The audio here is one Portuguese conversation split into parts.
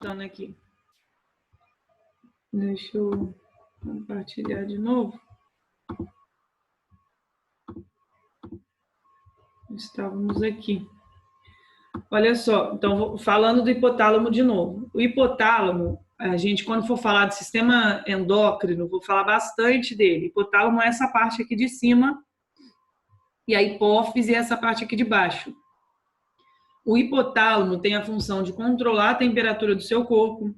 Então, aqui. Deixa eu compartilhar de novo. Estávamos aqui. Olha só, então, falando do hipotálamo de novo. O hipotálamo, a gente, quando for falar do sistema endócrino, vou falar bastante dele. O hipotálamo é essa parte aqui de cima e a hipófise é essa parte aqui de baixo. O hipotálamo tem a função de controlar a temperatura do seu corpo,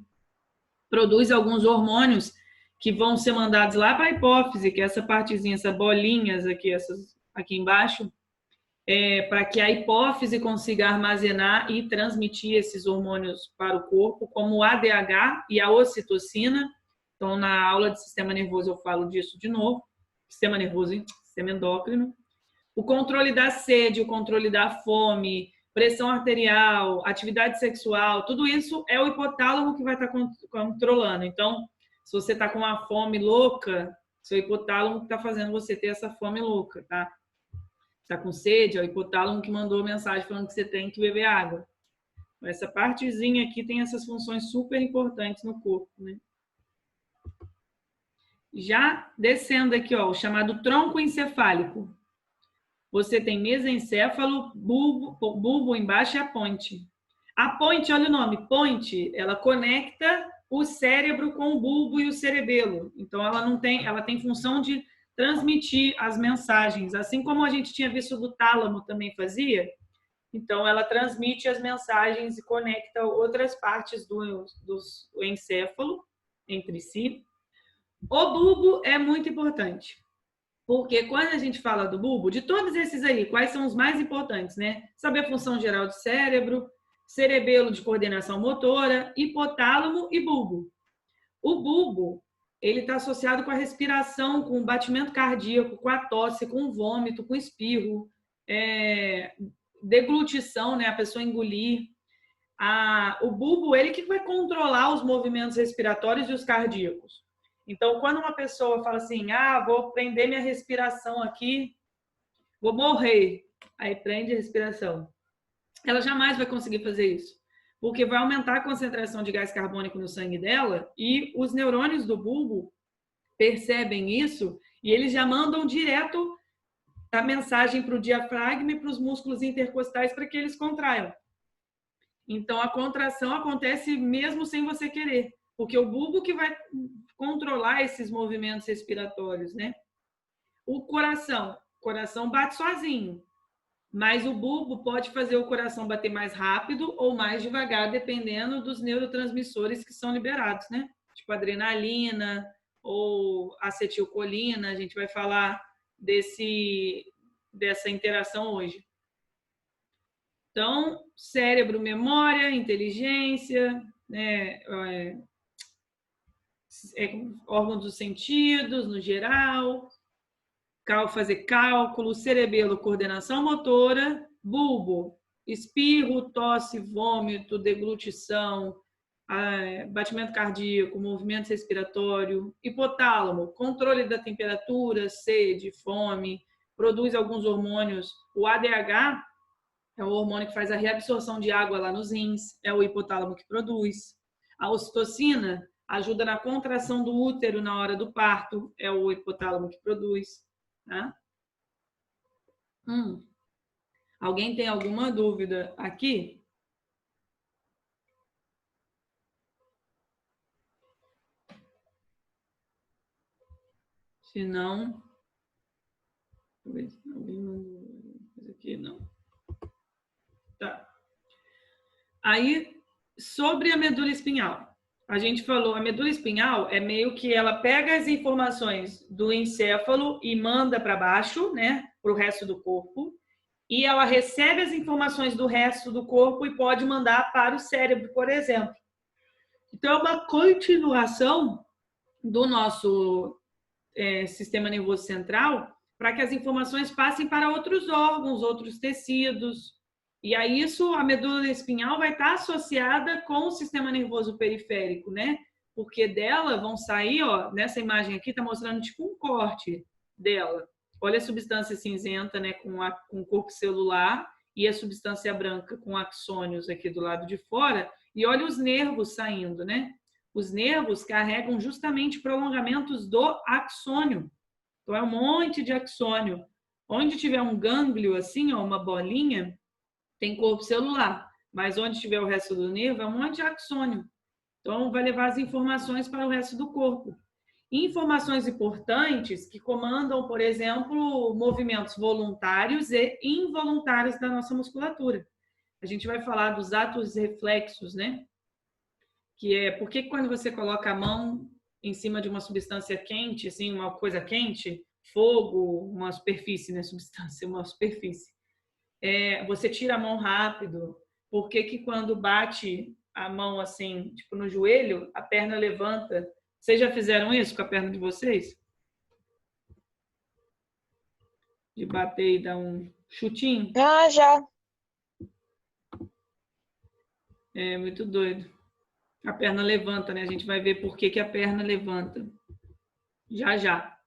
produz alguns hormônios que vão ser mandados lá para a hipófise, que é essa partezinha, essas bolinhas aqui, essas aqui embaixo, para que a hipófise consiga armazenar e transmitir esses hormônios para o corpo, como o ADH e a ocitocina. Então, na aula de sistema nervoso eu falo disso de novo. Sistema nervoso, hein? Sistema endócrino. O controle da sede, o controle da fome, pressão arterial, atividade sexual, tudo isso é o hipotálamo que vai estar controlando. Então, se você está com uma fome louca, seu hipotálamo está fazendo você ter essa fome louca, tá? Está com sede, é o hipotálamo que mandou mensagem falando que você tem que beber água. Essa partezinha aqui tem essas funções super importantes no corpo, né? Já descendo aqui, ó, o chamado tronco encefálico. Você tem mesencéfalo, bulbo embaixo e a ponte. A ponte, olha o nome, ponte, ela conecta o cérebro com o bulbo e o cerebelo. Então, ela tem função de transmitir as mensagens, assim como a gente tinha visto do tálamo também fazia. Então, ela transmite as mensagens e conecta outras partes do encéfalo entre si. O bulbo é muito importante, porque quando a gente fala do bulbo, de todos esses aí, quais são os mais importantes, né? Saber a função geral do cérebro, cerebelo de coordenação motora, hipotálamo e bulbo. O bulbo, ele está associado com a respiração, com o batimento cardíaco, com a tosse, com o vômito, com o espirro, deglutição, né? A pessoa engolir. O bulbo, ele que vai controlar os movimentos respiratórios e os cardíacos. Então, quando uma pessoa fala assim, vou prender minha respiração aqui, vou morrer, aí prende a respiração, ela jamais vai conseguir fazer isso, porque vai aumentar a concentração de gás carbônico no sangue dela e os neurônios do bulbo percebem isso e eles já mandam direto a mensagem para o diafragma e para os músculos intercostais para que eles contraiam. Então, a contração acontece mesmo sem você querer, porque o bulbo que vai controlar esses movimentos respiratórios, né? O coração bate sozinho, mas o bulbo pode fazer o coração bater mais rápido ou mais devagar, dependendo dos neurotransmissores que são liberados, né? Tipo adrenalina ou acetilcolina, a gente vai falar dessa interação hoje. Então, cérebro, memória, inteligência, né? Órgãos dos sentidos, no geral, fazer cálculo, cerebelo, coordenação motora, bulbo, espirro, tosse, vômito, deglutição, batimento cardíaco, movimento respiratório, hipotálamo, controle da temperatura, sede, fome, produz alguns hormônios. O ADH é o hormônio que faz a reabsorção de água lá nos rins, é o hipotálamo que produz. A ocitocina ajuda na contração do útero na hora do parto, é o hipotálamo que produz. Tá? Alguém tem alguma dúvida aqui? Se não, talvez alguém mandou aqui, não. Tá. Aí, sobre a medula espinhal. A gente falou, a medula espinhal é meio que ela pega as informações do encéfalo e manda para baixo, né, para o resto do corpo, e ela recebe as informações do resto do corpo e pode mandar para o cérebro, por exemplo. Então, é uma continuação do nosso sistema nervoso central para que as informações passem para outros órgãos, outros tecidos. E aí isso, a medula espinhal vai estar associada com o sistema nervoso periférico, né? Porque dela vão sair, ó, nessa imagem aqui está mostrando tipo um corte dela. Olha a substância cinzenta, né, com o corpo celular e a substância branca com axônios aqui do lado de fora, e olha os nervos saindo, né? Os nervos carregam justamente prolongamentos do axônio. Então, é um monte de axônio. Onde tiver um gânglio, assim, ó, uma bolinha, tem corpo celular. Mas onde tiver o resto do nervo, é um monte de axônio. Então, vai levar as informações para o resto do corpo. Informações importantes que comandam, por exemplo, movimentos voluntários e involuntários da nossa musculatura. A gente vai falar dos atos reflexos, né? Que é por que quando você coloca a mão em cima de uma substância quente, assim, uma coisa quente, fogo, uma superfície, né? Substância, uma superfície. Você tira a mão rápido. Por que quando bate a mão assim, tipo no joelho, a perna levanta? Vocês já fizeram isso com a perna de vocês? De bater e dar um chutinho? Ah, já. É muito doido. A perna levanta, né? A gente vai ver por que a perna levanta. Já, já.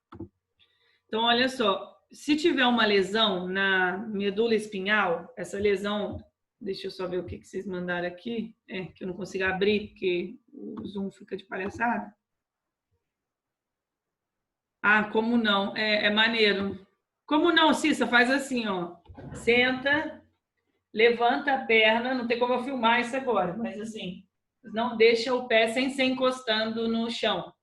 Então, olha só. Se tiver uma lesão na medula espinhal, essa lesão... Deixa eu só ver o que vocês mandaram aqui. Que eu não consigo abrir, porque o Zoom fica de palhaçada. Ah, como não? É maneiro. Como não, Cissa? Faz assim, ó. Senta, levanta a perna. Não tem como eu filmar isso agora, mas assim, não deixa o pé sem ser encostando no chão.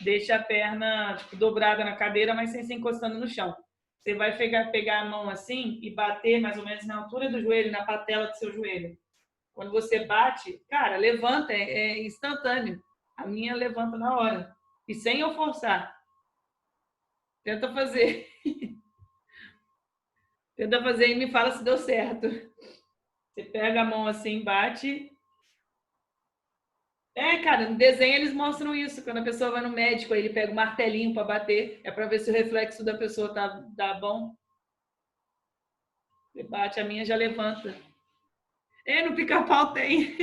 Deixa a perna tipo, dobrada na cadeira, mas sem ser encostando no chão. Você vai pegar a mão assim e bater mais ou menos na altura do joelho, na patela do seu joelho. Quando você bate, cara, levanta, é instantâneo. A minha levanta na hora. E sem eu forçar. Tenta fazer. Tenta fazer e me fala se deu certo. Você pega a mão assim, bate. Cara, no desenho eles mostram isso. Quando a pessoa vai no médico, aí ele pega o martelinho para bater. É para ver se o reflexo da pessoa tá bom. Você bate, a minha já levanta. No pica-pau tem.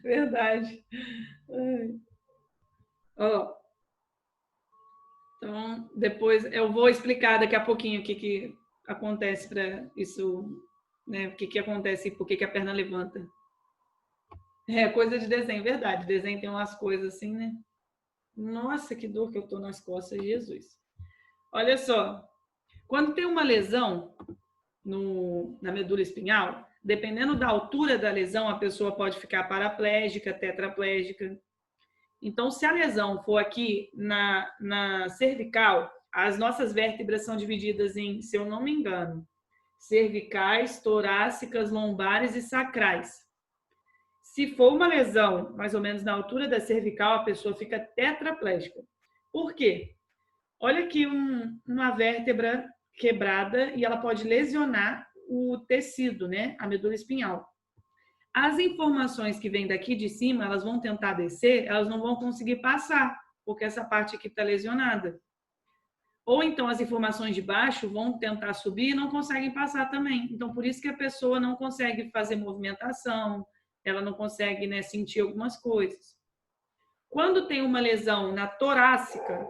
Verdade. Ó. Então, depois eu vou explicar daqui a pouquinho o que acontece para isso, né? O que acontece e por que a perna levanta. Coisa de desenho, verdade. Desenho tem umas coisas assim, né? Nossa, que dor que eu tô nas costas, Jesus. Olha só, quando tem uma lesão na medula espinhal, dependendo da altura da lesão, a pessoa pode ficar paraplégica, tetraplégica. Então, se a lesão for aqui na cervical, as nossas vértebras são divididas em, se eu não me engano, cervicais, torácicas, lombares e sacrais. Se for uma lesão mais ou menos na altura da cervical, a pessoa fica tetraplégica. Por quê? Olha aqui uma vértebra quebrada e ela pode lesionar o tecido, né? A medula espinhal. As informações que vêm daqui de cima, elas vão tentar descer, elas não vão conseguir passar, porque essa parte aqui está lesionada. Ou então as informações de baixo vão tentar subir e não conseguem passar também. Então, por isso que a pessoa não consegue fazer movimentação, ela não consegue, né, sentir algumas coisas. Quando tem uma lesão na torácica,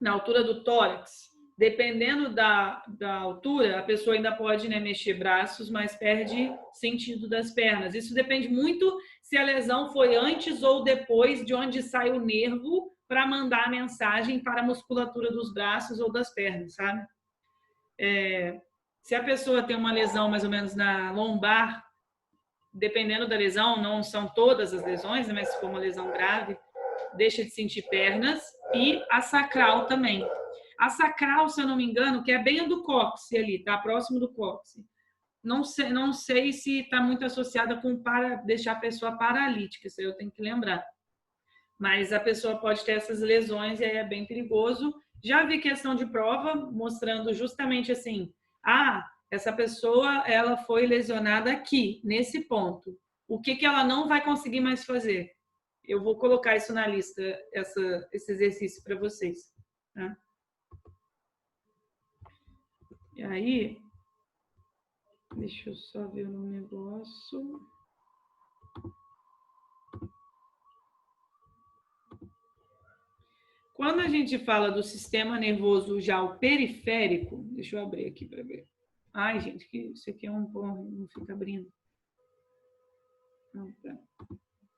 na altura do tórax, dependendo da altura, a pessoa ainda pode, né, mexer braços, mas perde sentido das pernas. Isso depende muito se a lesão foi antes ou depois de onde sai o nervo para mandar a mensagem para a musculatura dos braços ou das pernas, sabe? Se a pessoa tem uma lesão mais ou menos na lombar, dependendo da lesão, não são todas as lesões, né, mas se for uma lesão grave, deixa de sentir pernas, e a sacral também. A sacral, se eu não me engano, que é bem do cóccix ali, tá? Próximo do cóccix. Não sei se está muito associada com deixar a pessoa paralítica, isso aí eu tenho que lembrar. Mas a pessoa pode ter essas lesões e aí é bem perigoso. Já vi questão de prova mostrando justamente assim, essa pessoa ela foi lesionada aqui, nesse ponto. O que ela não vai conseguir mais fazer? Eu vou colocar isso na lista, esse exercício para vocês. Tá? E aí, deixa eu só ver um negócio. Quando a gente fala do sistema nervoso já o periférico, deixa eu abrir aqui para ver. Ai, gente, que isso aqui é um porra, não fica abrindo. Não, tá.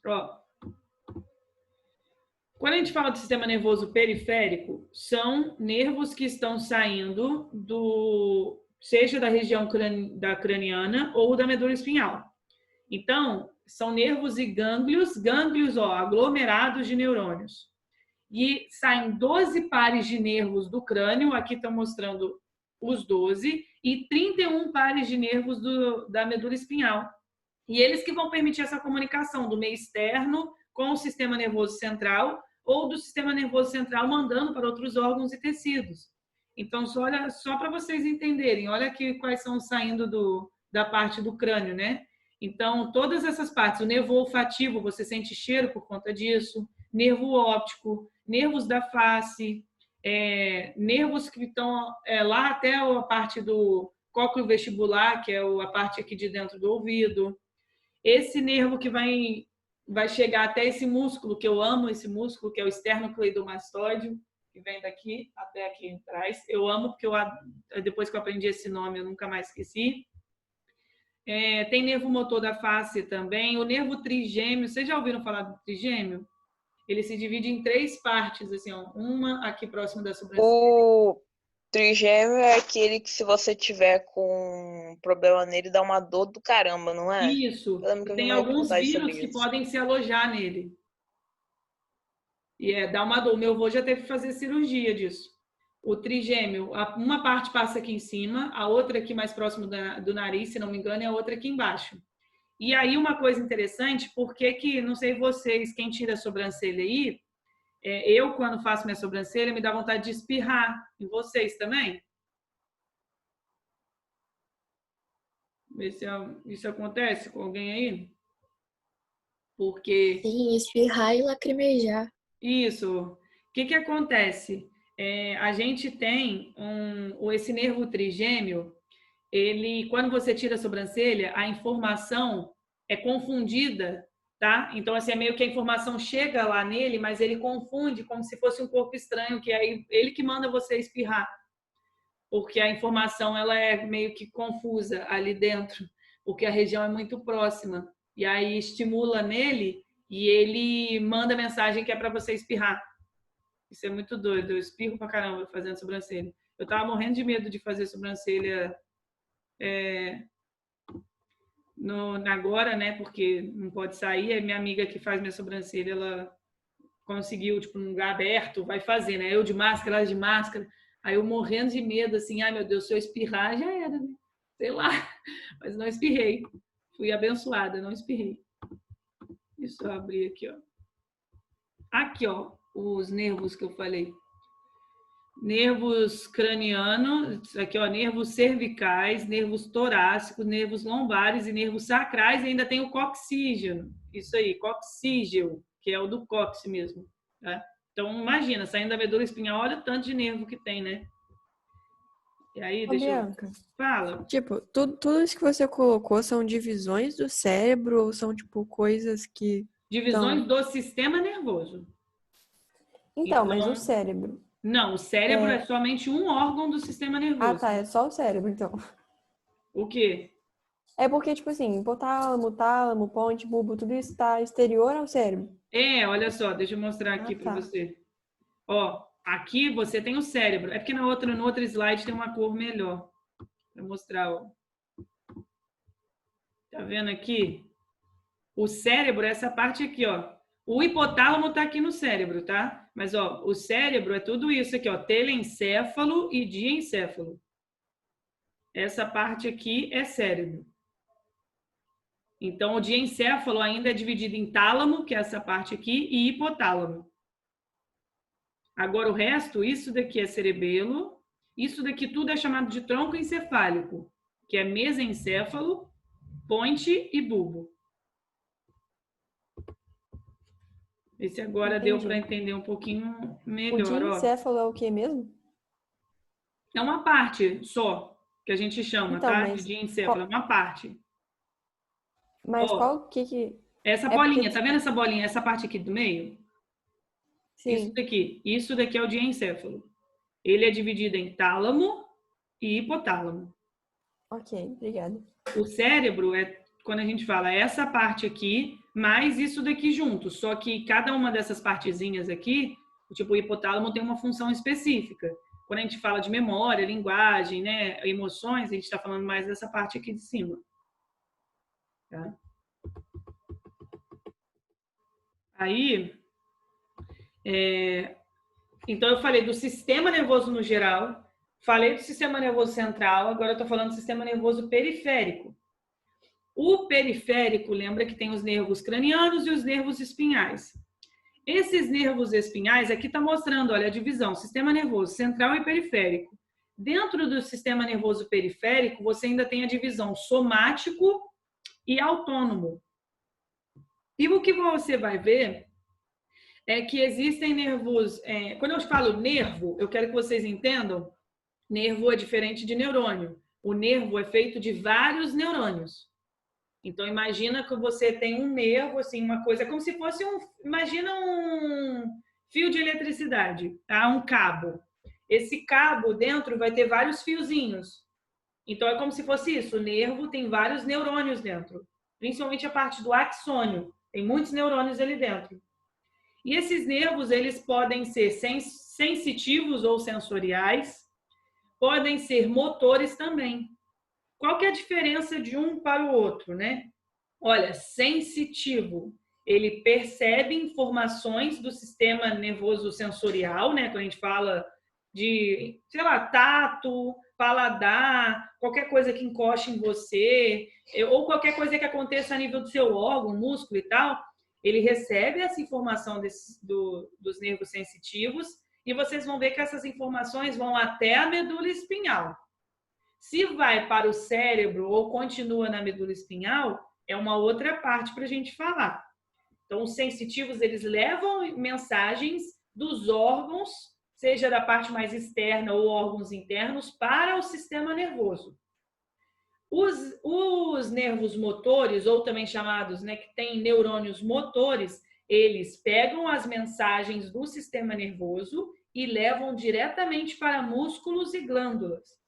Ó, quando a gente fala do sistema nervoso periférico, são nervos que estão saindo seja da região da craniana ou da medula espinhal. Então, são nervos e gânglios, ó, aglomerados de neurônios. E saem 12 pares de nervos do crânio, aqui estão mostrando os 12, e 31 pares de nervos da medula espinhal. E eles que vão permitir essa comunicação do meio externo com o sistema nervoso central ou do sistema nervoso central mandando para outros órgãos e tecidos. Então, só para vocês entenderem, olha aqui quais são saindo da parte do crânio, né? Então, todas essas partes, o nervo olfativo, você sente cheiro por conta disso, nervo óptico, nervos da face, nervos que estão lá até a parte do cóccleo vestibular, que é a parte aqui de dentro do ouvido. Esse nervo que vai chegar até esse músculo, que eu amo esse músculo, que é o esternocleidomastoide, que vem daqui até aqui atrás. Eu amo porque depois que eu aprendi esse nome, eu nunca mais esqueci. Tem nervo motor da face também. O nervo trigêmeo, vocês já ouviram falar do trigêmeo? Ele se divide em 3 partes, assim, ó, uma aqui próximo da sobrancelha. O trigêmeo é aquele que, se você tiver com problema nele, dá uma dor do caramba, não é? Isso. Tem alguns vírus que podem se alojar nele. E dá uma dor. Meu avô já teve que fazer cirurgia disso. O trigêmeo, uma parte passa aqui em cima, a outra aqui mais próximo do nariz, se não me engano, e a outra aqui embaixo. E aí uma coisa interessante, porque que, não sei vocês, quem tira a sobrancelha aí, eu quando faço minha sobrancelha me dá vontade de espirrar. E vocês também? Vê se isso acontece com alguém aí? Porque... Sim, espirrar e lacrimejar. Isso. O que acontece? A gente tem esse nervo trigêmeo, ele, quando você tira a sobrancelha, a informação é confundida, tá? Então, assim, é meio que a informação chega lá nele, mas ele confunde como se fosse um corpo estranho, que é ele que manda você espirrar. Porque a informação, ela é meio que confusa ali dentro, porque a região é muito próxima. E aí estimula nele e ele manda mensagem que é para você espirrar. Isso é muito doido. Eu espirro pra caramba fazendo sobrancelha. Eu tava morrendo de medo de fazer sobrancelha agora, né? Porque não pode sair. A minha amiga que faz minha sobrancelha, ela conseguiu, tipo, num lugar aberto, vai fazer, né? Eu de máscara, ela de máscara. Aí eu morrendo de medo, assim, ai meu Deus, se eu espirrar, já era, né? Sei lá. Mas não espirrei. Fui abençoada, não espirrei. Deixa eu abrir aqui, ó. Aqui, ó, os nervos que eu falei. Nervos cranianos, aqui, ó, nervos cervicais, nervos torácicos, nervos lombares e nervos sacrais, e ainda tem o coxígeo. Isso aí, coxígeo, que é o do cóccix mesmo, tá? Então, imagina, saindo da medula espinhal, olha o tanto de nervo que tem, né? E aí, Bianca, Fala. tipo, tudo isso que você colocou são divisões do cérebro ou são, tipo, coisas que... Divisões do sistema nervoso. Então, mas o cérebro? Não, o cérebro é somente um órgão do sistema nervoso. Ah, tá, é só o cérebro, então. O quê? É porque, tipo assim, hipotálamo, tálamo, ponte, bulbo, tudo isso tá exterior ao cérebro. Olha só, deixa eu mostrar aqui para você. Ó, aqui você tem o cérebro. É porque no outro slide tem uma cor melhor. Vou mostrar, ó. Tá vendo aqui? O cérebro é essa parte aqui, ó. O hipotálamo tá aqui no cérebro, tá? Mas, ó, o cérebro é tudo isso aqui, ó. Telencéfalo e diencéfalo. Essa parte aqui é cérebro. Então, o diencéfalo ainda é dividido em tálamo, que é essa parte aqui, e hipotálamo. Agora, o resto, isso daqui é cerebelo, isso daqui tudo é chamado de tronco encefálico, que é mesencéfalo, ponte e bulbo. Esse agora deu para entender um pouquinho melhor. O diencéfalo é o que mesmo? É uma parte só, que a gente chama, então, tá? De diencéfalo, é uma parte. Mas qual que... Essa bolinha, tá vendo essa bolinha? Essa parte aqui do meio? Sim. Isso daqui é o diencéfalo. Ele é dividido em tálamo e hipotálamo. Ok, obrigada. O cérebro é, quando a gente fala, essa parte aqui, mais isso daqui junto. Só que cada uma dessas partezinhas aqui, tipo, o hipotálamo tem uma função específica. Quando a gente fala de memória, linguagem, né, emoções, a gente está falando mais dessa parte aqui de cima. Tá? Aí, então eu falei do sistema nervoso no geral, falei do sistema nervoso central, agora eu estou falando do sistema nervoso periférico. O periférico, lembra que tem os nervos cranianos e os nervos espinhais. Esses nervos espinhais, aqui está mostrando, olha, a divisão, sistema nervoso central e periférico. Dentro do sistema nervoso periférico, você ainda tem a divisão somático e autônomo. E o que você vai ver é que existem nervos... quando eu falo nervo, eu quero que vocês entendam, nervo é diferente de neurônio. O nervo é feito de vários neurônios. Então, imagina que você tem um nervo, assim, uma coisa, como se fosse imagina um fio de eletricidade, tá? Um cabo. Esse cabo dentro vai ter vários fiozinhos. Então, é como se fosse isso. O nervo tem vários neurônios dentro. Principalmente a parte do axônio. Tem muitos neurônios ali dentro. E esses nervos, eles podem ser sensitivos ou sensoriais. Podem ser motores também. Qual que é a diferença de um para o outro, né? Olha, sensitivo, ele percebe informações do sistema nervoso sensorial, né? Quando a gente fala de, sei lá, tato, paladar, qualquer coisa que encoste em você, ou qualquer coisa que aconteça a nível do seu órgão, músculo e tal, ele recebe essa informação dos nervos sensitivos e vocês vão ver que essas informações vão até a medula espinhal. Se vai para o cérebro ou continua na medula espinhal, é uma outra parte para a gente falar. Então, os sensitivos, eles levam mensagens dos órgãos, seja da parte mais externa ou órgãos internos, para o sistema nervoso. Os nervos motores, ou também chamados, né, que tem neurônios motores, eles pegam as mensagens do sistema nervoso e levam diretamente para músculos e glândulas.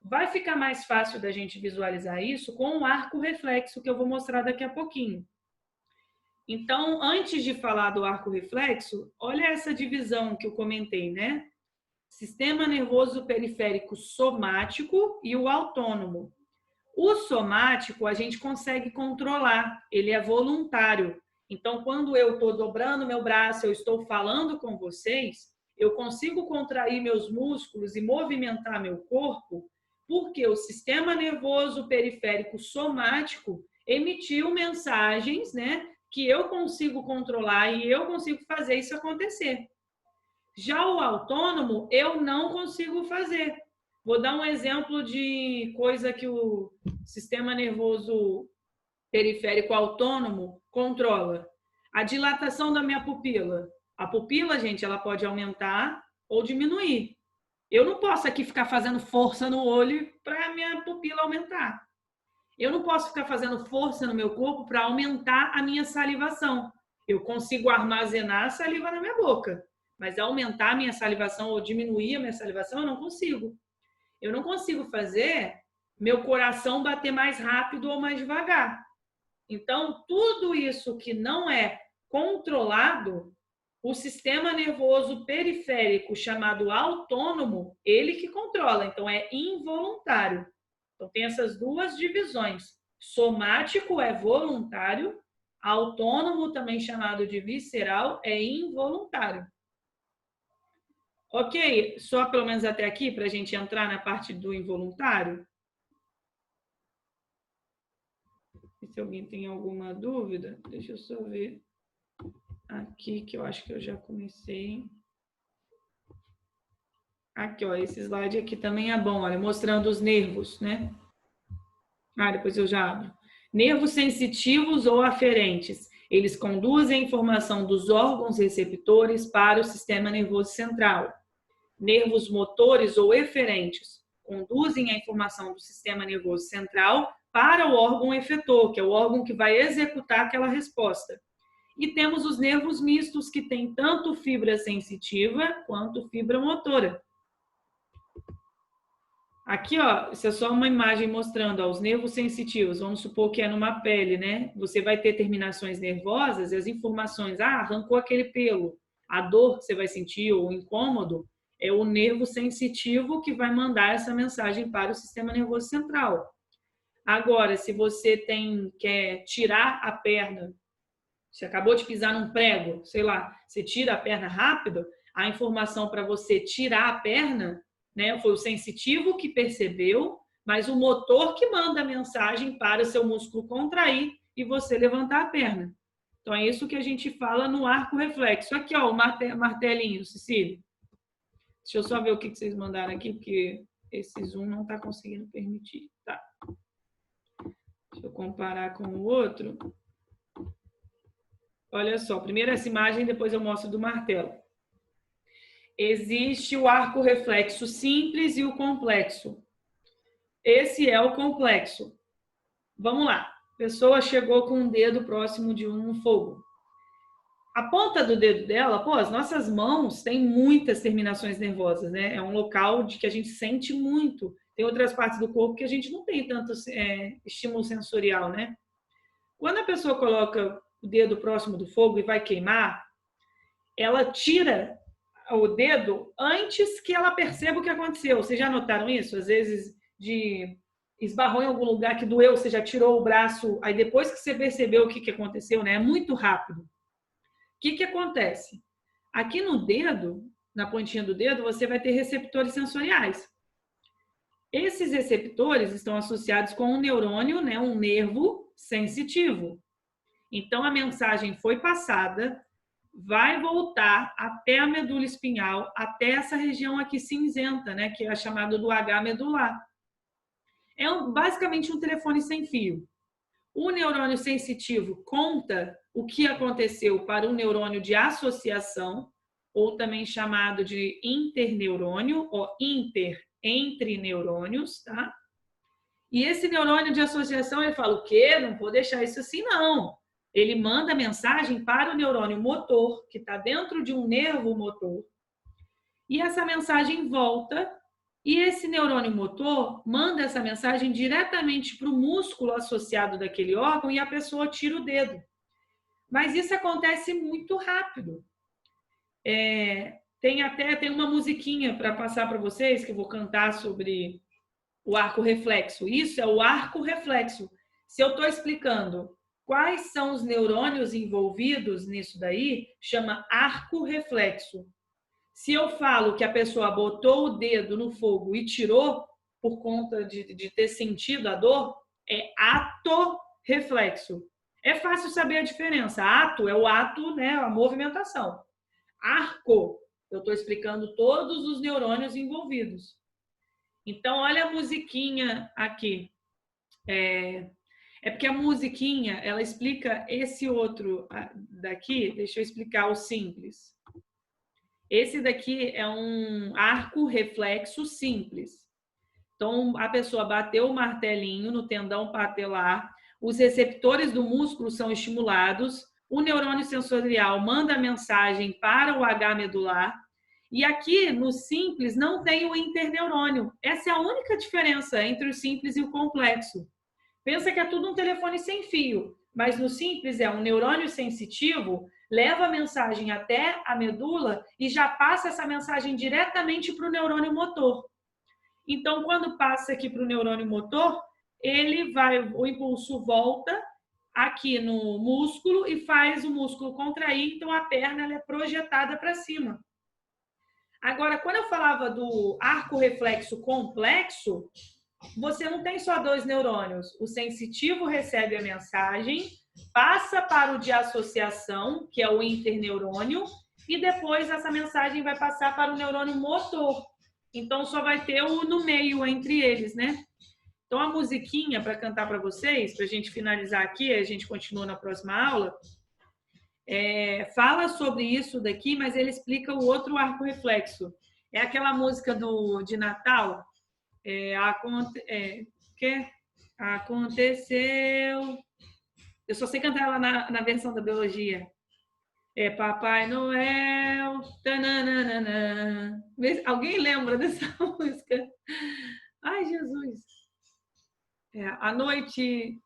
Vai ficar mais fácil da gente visualizar isso com o arco reflexo, que eu vou mostrar daqui a pouquinho. Então, antes de falar do arco reflexo, olha essa divisão que eu comentei, né? Sistema nervoso periférico somático e o autônomo. O somático a gente consegue controlar, ele é voluntário. Então, quando eu estou dobrando meu braço, eu estou falando com vocês, eu consigo contrair meus músculos e movimentar meu corpo, porque o sistema nervoso periférico somático emitiu mensagens, né, que eu consigo controlar e eu consigo fazer isso acontecer. Já o autônomo, eu não consigo fazer. Vou dar um exemplo de coisa que o sistema nervoso periférico autônomo controla. A dilatação da minha pupila. A pupila, gente, ela pode aumentar ou diminuir. Eu não posso aqui ficar fazendo força no olho para a minha pupila aumentar. Eu não posso ficar fazendo força no meu corpo para aumentar a minha salivação. Eu consigo armazenar a saliva na minha boca, mas aumentar a minha salivação ou diminuir a minha salivação, eu não consigo. Eu não consigo fazer meu coração bater mais rápido ou mais devagar. Então, tudo isso que não é controlado, o sistema nervoso periférico, chamado autônomo, ele que controla, então é involuntário. Então tem essas duas divisões. Somático é voluntário, autônomo, também chamado de visceral, é involuntário. Ok? Só pelo menos até aqui, para a gente entrar na parte do involuntário? Se alguém tem alguma dúvida, deixa eu só ver aqui, que eu acho que eu já comecei. Aqui, ó, esse slide aqui também é bom, olha, mostrando os nervos, né? Depois eu já abro. Nervos sensitivos ou aferentes. Eles conduzem a informação dos órgãos receptores para o sistema nervoso central. Nervos motores ou eferentes conduzem a informação do sistema nervoso central para o órgão efetor, que é o órgão que vai executar aquela resposta. E temos os nervos mistos, que têm tanto fibra sensitiva quanto fibra motora. Aqui, ó, isso é só uma imagem mostrando ó, os nervos sensitivos. Vamos supor que é numa pele, né? Você vai ter terminações nervosas e as informações, arrancou aquele pelo. A dor que você vai sentir ou o incômodo é o nervo sensitivo que vai mandar essa mensagem para o sistema nervoso central. Agora, se você quer tirar a perna, você acabou de pisar num prego, sei lá, você tira a perna rápido, a informação para você tirar a perna, né, foi o sensitivo que percebeu, mas o motor que manda a mensagem para o seu músculo contrair e você levantar a perna. Então é isso que a gente fala no arco reflexo. Aqui, ó, o martelinho, Cecília. Deixa eu só ver o que vocês mandaram aqui, porque esse zoom não está conseguindo permitir. Tá. Deixa eu comparar com o outro. Olha só, primeiro essa imagem, depois eu mostro do martelo. Existe o arco reflexo simples e o complexo. Esse é o complexo. Vamos lá. A pessoa chegou com um dedo próximo de um fogo. A ponta do dedo dela, pô, as nossas mãos têm muitas terminações nervosas, né? É um local de que a gente sente muito. Tem outras partes do corpo que a gente não tem tanto estímulo sensorial, né? Quando a pessoa coloca o dedo próximo do fogo e vai queimar, ela tira o dedo antes que ela perceba o que aconteceu. Vocês já notaram isso? Às vezes, esbarrou em algum lugar que doeu, você já tirou o braço, aí depois que você percebeu o que aconteceu, né? É muito rápido. O que acontece? Aqui no dedo, na pontinha do dedo, você vai ter receptores sensoriais. Esses receptores estão associados com um neurônio, né? Um nervo sensitivo. Então, a mensagem foi passada, vai voltar até a medula espinhal, até essa região aqui cinzenta, né, que é a chamada do H medular. É basicamente um telefone sem fio. O neurônio sensitivo conta o que aconteceu para o neurônio de associação, ou também chamado de interneurônio, ou entre neurônios, tá? E esse neurônio de associação, ele fala, o quê? Não vou deixar isso assim, não. Ele manda mensagem para o neurônio motor, que está dentro de um nervo motor. E essa mensagem volta, e esse neurônio motor manda essa mensagem diretamente para o músculo associado daquele órgão e a pessoa tira o dedo. Mas isso acontece muito rápido. Tem uma musiquinha para passar para vocês, que eu vou cantar sobre o arco reflexo. Isso é o arco reflexo. Se eu estou explicando quais são os neurônios envolvidos nisso daí, chama arco reflexo. Se eu falo que a pessoa botou o dedo no fogo e tirou por conta de ter sentido a dor, é ato reflexo. É fácil saber a diferença. Ato é o ato, né, a movimentação. Arco, eu estou explicando todos os neurônios envolvidos. Então, olha a musiquinha aqui. É porque a musiquinha, ela explica esse outro daqui. Deixa eu explicar o simples. Esse daqui é um arco reflexo simples. Então, a pessoa bateu o martelinho no tendão patelar, os receptores do músculo são estimulados, o neurônio sensorial manda a mensagem para o H medular, e aqui no simples não tem o interneurônio. Essa é a única diferença entre o simples e o complexo. Pensa que é tudo um telefone sem fio, mas no simples é um neurônio sensitivo, leva a mensagem até a medula e já passa essa mensagem diretamente para o neurônio motor. Então, quando passa aqui para o neurônio motor, o impulso volta aqui no músculo e faz o músculo contrair, então a perna ela é projetada para cima. Agora, quando eu falava do arco reflexo complexo, você não tem só dois neurônios. O sensitivo recebe a mensagem, passa para o de associação, que é o interneurônio, e depois essa mensagem vai passar para o neurônio motor. Então, só vai ter o no meio entre eles, né? Então, a musiquinha para cantar para vocês, para a gente finalizar aqui, a gente continua na próxima aula, fala sobre isso daqui, mas ele explica o outro arco reflexo. É aquela música de Natal, que aconteceu. Eu só sei cantar ela na versão da biologia. Papai Noel. Tananana. Alguém lembra dessa música? Ai, Jesus. A noite,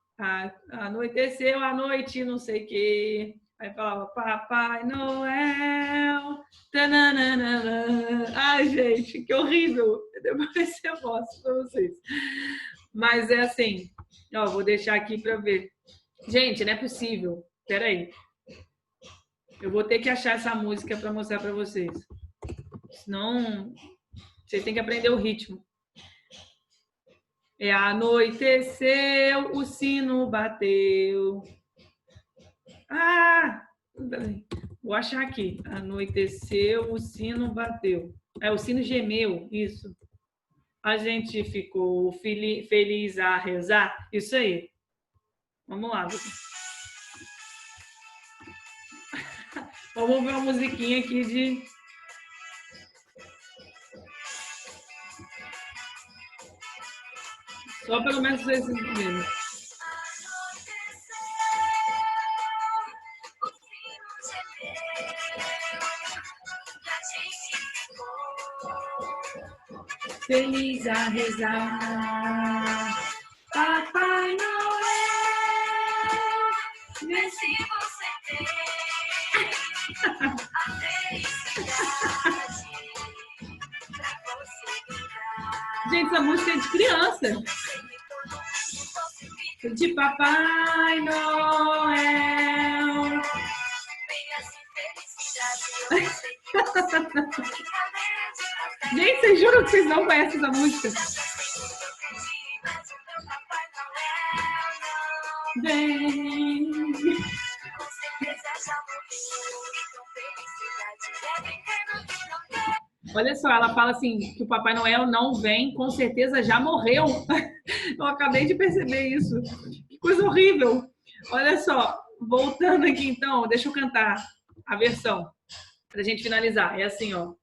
anoiteceu, a noite, não sei o quê. Aí falava, Papai Noel. Tananana. Ai, gente, que horrível. Depois eu mostro para vocês. Mas é assim, ó, vou deixar aqui para ver. Gente, não é possível. Espera aí. Eu vou ter que achar essa música para mostrar para vocês. Senão, vocês têm que aprender o ritmo. Anoiteceu, o sino bateu. Vou achar aqui. Anoiteceu, o sino bateu. O sino gemeu, isso. A gente ficou feliz a rezar. Isso aí. Vamos lá. Vamos ver uma musiquinha aqui de... Só pelo menos vocês entenderem. Feliz a rezar, Papai Noel, vê se você tem a felicidade pra você brincar. Gente, essa música é de criança. De Papai Noel. Gente, vocês juram que vocês não conhecem essa música? Vem. Olha só, ela fala assim, que o Papai Noel não vem, com certeza já morreu. Eu acabei de perceber isso. Que coisa horrível. Olha só, voltando aqui então, deixa eu cantar a versão, pra gente finalizar. É assim, ó.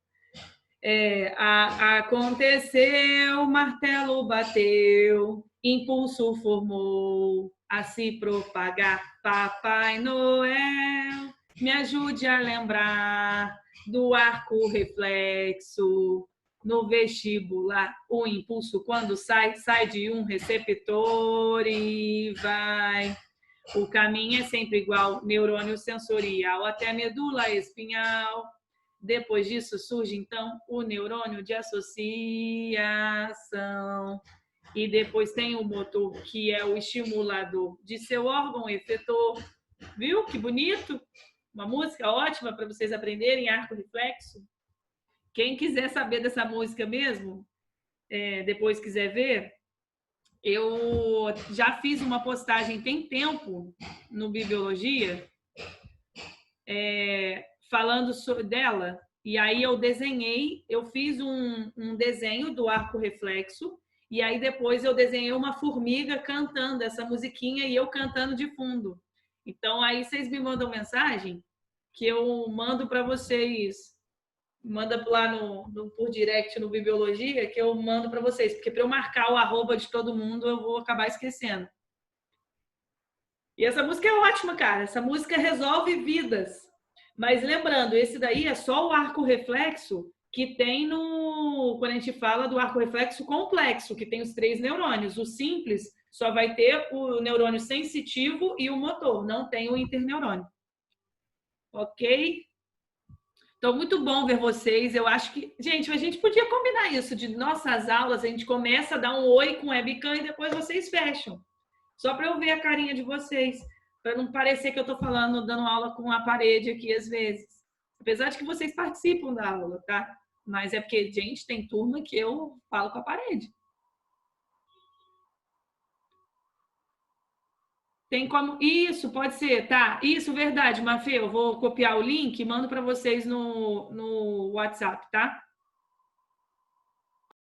Aconteceu, martelo bateu, impulso formou a se propagar. Papai Noel, me ajude a lembrar do arco reflexo no vestibular. O impulso, quando sai de um receptor e vai. O caminho é sempre igual, neurônio sensorial até medula espinhal. Depois disso surge, então, o neurônio de associação. E depois tem o motor, que é o estimulador de seu órgão efetor. Viu? Que bonito! Uma música ótima para vocês aprenderem, arco reflexo. Quem quiser saber dessa música mesmo, depois quiser ver, eu já fiz uma postagem tem tempo no Bibliologia, falando dela, e aí eu fiz um desenho do arco reflexo, e aí depois eu desenhei uma formiga cantando essa musiquinha e eu cantando de fundo. Então aí vocês me mandam mensagem que eu mando para vocês, manda lá por direct no Bibliologia, que eu mando para vocês, porque para eu marcar o arroba de todo mundo eu vou acabar esquecendo. E essa música é ótima, cara, essa música resolve vidas. Mas lembrando, esse daí é só o arco reflexo que tem quando a gente fala do arco reflexo complexo, que tem os 3 neurônios. O simples só vai ter o neurônio sensitivo e o motor, não tem o interneurônio. Ok? Então, muito bom ver vocês. Eu acho que, gente, a gente podia combinar isso, de nossas aulas, a gente começa a dar um oi com webcam e depois vocês fecham. Só para eu ver a carinha de vocês, para não parecer que eu estou falando, dando aula com a parede aqui às vezes. Apesar de que vocês participam da aula, tá? Mas é porque, gente, tem turma que eu falo com a parede. Tem como... Isso, pode ser, tá? Isso, verdade, Mafê. Eu vou copiar o link e mando para vocês no WhatsApp, tá?